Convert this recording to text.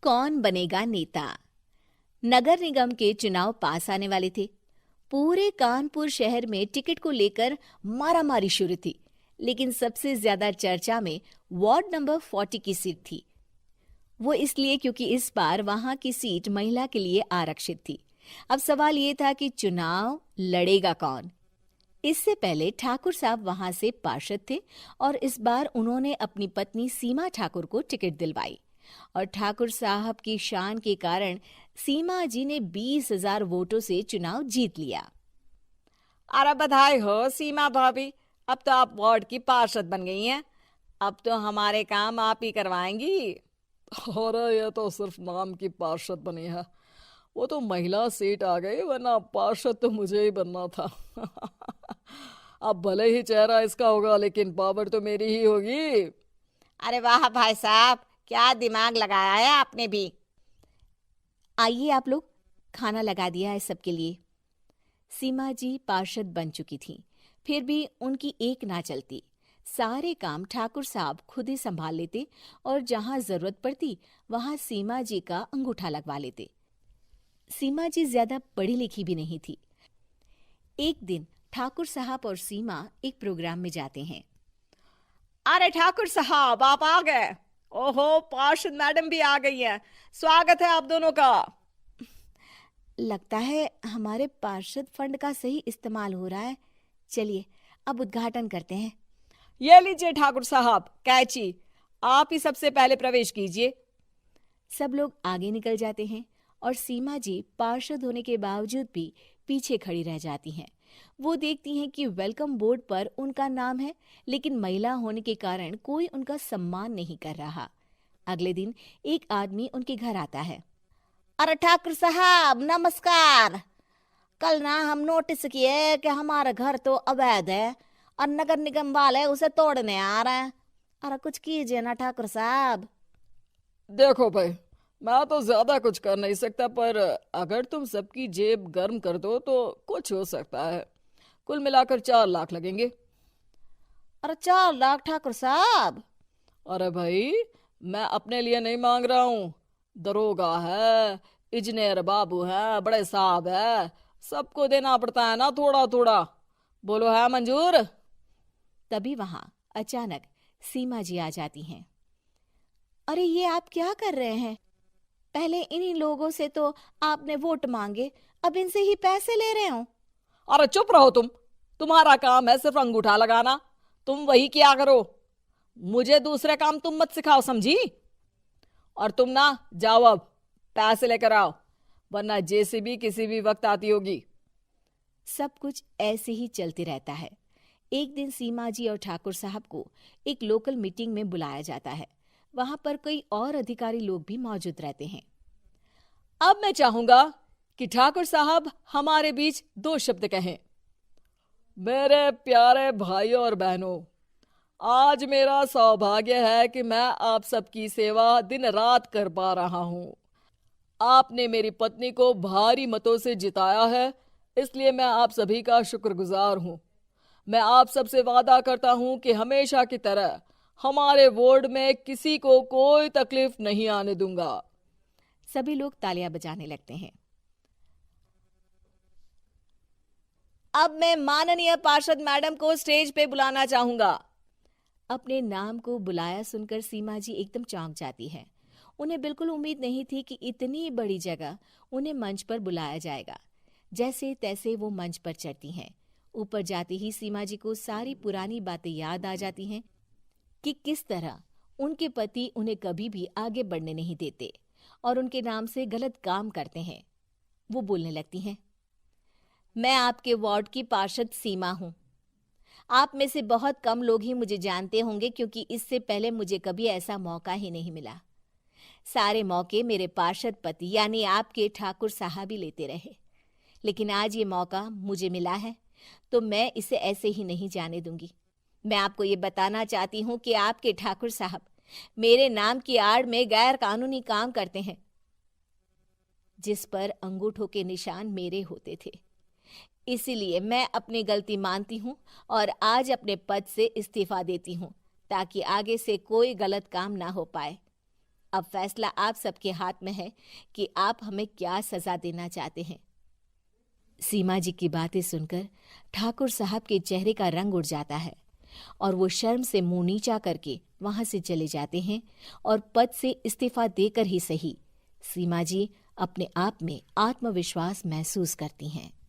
कौन बनेगा नेता। नगर निगम के चुनाव पास आने वाले थे। पूरे कानपुर शहर में टिकट को लेकर मारामारी शुरू थी, लेकिन सबसे ज्यादा चर्चा में वार्ड नंबर 40 की सीट थी। वो इसलिए क्योंकि इस बार वहां की सीट महिला के लिए आरक्षित थी। अब सवाल ये था कि चुनाव लड़ेगा कौन। इससे पहले ठाकुर साहब वहां से पार्षद थे और इस बार उन्होंने अपनी पत्नी सीमा ठाकुर को टिकट दिलवाई और ठाकुर साहब की शान के कारण सीमा जी ने 20,000 वोटों से चुनाव जीत लिया। अरे बधाई हो सीमा भाभी, अब तो आप वार्ड की पार्षद बन गई हैं। अब तो हमारे काम आप ही करवाएंगी। अरे ये तो सिर्फ नाम की पार्षद बनी है, वो तो महिला सीट आ गई, वरना पार्षद तो मुझे ही बनना था। अब भले ही चेहरा इसका होगा, लेकिन पावर तो मेरी ही होगी। अरे वाह भाई साहब, क्या दिमाग लगाया है आपने भी। आइए आप लोग, खाना लगा दिया है सबके लिए। सीमा जी पार्षद बन चुकी थीं, फिर भी उनकी एक ना चलती। सारे काम ठाकुर साहब खुद ही संभाल लेते और जहां जरूरत पड़ती वहां सीमा जी का अंगूठा लगवा लेते। सीमा जी ज्यादा पढ़ी लिखी भी नहीं थी। एक दिन ठाकुर साहब और सीमा एक प्रोग्राम में जाते हैं। अरे ठाकुर साहब, आप आ गए। ओहो, पार्षद मैडम भी आ गई हैं। स्वागत है आप दोनों का। लगता है हमारे पार्षद फंड का सही इस्तेमाल हो रहा है। चलिए अब उद्घाटन करते हैं। ये लीजिए ठाकुर साहब कैची, आप ही सबसे पहले प्रवेश कीजिए। सब लोग आगे निकल जाते हैं और सीमा जी पार्षद होने के बावजूद भी पीछे खड़ी रह जाती हैं। वो देखती हैं कि वेलकम बोर्ड पर उनका नाम है, लेकिन महिला होने के कारण कोई उनका सम्मान नहीं कर रहा। अगले दिन एक आदमी उनके घर आता है। अरे ठाकुर साहब नमस्कार। कल ना हम नोटिस किए कि हमारा घर तो अवैध है और नगर निगम वाले उसे तोड़ने आ रहे हैं। अरे कुछ कीजिए ना ठाकुर साहब। देखो भाई, मैं तो ज्यादा कुछ कर नहीं सकता, पर अगर तुम सबकी जेब गर्म कर दो तो कुछ हो सकता है। कुल मिलाकर 4 लाख लगेंगे। अरे 4 लाख ठाकुर साहब? अरे भाई, मैं अपने लिए नहीं मांग रहा हूँ। दरोगा है, इंजीनियर बाबू है, बड़े साहब है, सबको देना पड़ता है ना थोड़ा थोड़ा। बोलो है मंजूर? तभी वहां अचानक सीमा जी आ जाती हैं। अरे ये आप क्या कर रहे हैं? पहले इन्हीं लोगों से तो आपने वोट मांगे, अब इनसे ही पैसे ले रहे हो। अरे चुप रहो तुम, तुम्हारा काम है सिर्फ अंगूठा लगाना, तुम वही किया करो। मुझे दूसरे काम तुम मत सिखाओ, समझी? और तुम ना जाओ, अब पैसे लेकर आओ, वरना जेसीबी किसी भी वक्त आती होगी। सब कुछ ऐसे ही चलते रहता है। एक दिन सीमा जी और ठाकुर साहब को एक लोकल मीटिंग में बुलाया जाता है। वहां पर कई और अधिकारी लोग भी मौजूद रहते हैं। अब मैं चाहूंगा कि ठाकुर साहब हमारे बीच 2 शब्द कहें। मेरे प्यारे भाइयों और बहनों, आज मेरा सौभाग्य है कि मैं आप सबकी सेवा दिन रात कर पा रहा हूं। आपने मेरी पत्नी को भारी मतों से जिताया है, इसलिए मैं आप सभी का शुक्रगुजार हूं। मैं आप सबसे वादा करता हूं कि हमेशा की तरह हमारे वार्ड में किसी को कोई तकलीफ नहीं आने दूंगा। सभी लोग तालियां बजाने लगते हैं। अब मैं माननीय पार्षद मैडम को स्टेज पे बुलाना चाहूंगा। अपने नाम को बुलाया सुनकर सीमा जी एकदम चौंक जाती है। उन्हें बिल्कुल उम्मीद नहीं थी कि इतनी बड़ी जगह उन्हें मंच पर बुलाया जाएगा। जैसे तैसे वो मंच पर चढ़ती हैं। ऊपर जाते ही सीमा जी को सारी पुरानी बातें याद आ जाती हैं कि किस तरह उनके पति उन्हें कभी भी आगे बढ़ने नहीं देते और उनके नाम से गलत काम करते हैं। वो बोलने लगती हैं। मैं आपके वार्ड की पार्षद सीमा हूं। आप में से बहुत कम लोग ही मुझे जानते होंगे, क्योंकि इससे पहले मुझे कभी ऐसा मौका ही नहीं मिला। सारे मौके मेरे पार्षद पति यानी आपके ठाकुर साहब ही लेते रहे, लेकिन आज ये मौका मुझे मिला है तो मैं इसे ऐसे ही नहीं जाने दूंगी। मैं आपको ये बताना चाहती हूँ कि आपके ठाकुर साहब मेरे नाम की आड़ में गैर कानूनी काम करते हैं, जिस पर अंगूठों के निशान मेरे होते थे। इसीलिए मैं अपनी गलती मानती हूँ और आज अपने पद से इस्तीफा देती हूँ, ताकि आगे से कोई गलत काम ना हो पाए। अब फैसला आप सबके हाथ में है कि आप हमें क्या सजा देना चाहते हैं। सीमा जी की बातें सुनकर ठाकुर साहब के चेहरे का रंग उड़ जाता है और वो शर्म से मुंह नीचा करके वहां से चले जाते हैं और पद से इस्तीफा देकर ही सही सीमा जी अपने आप में आत्मविश्वास महसूस करती हैं।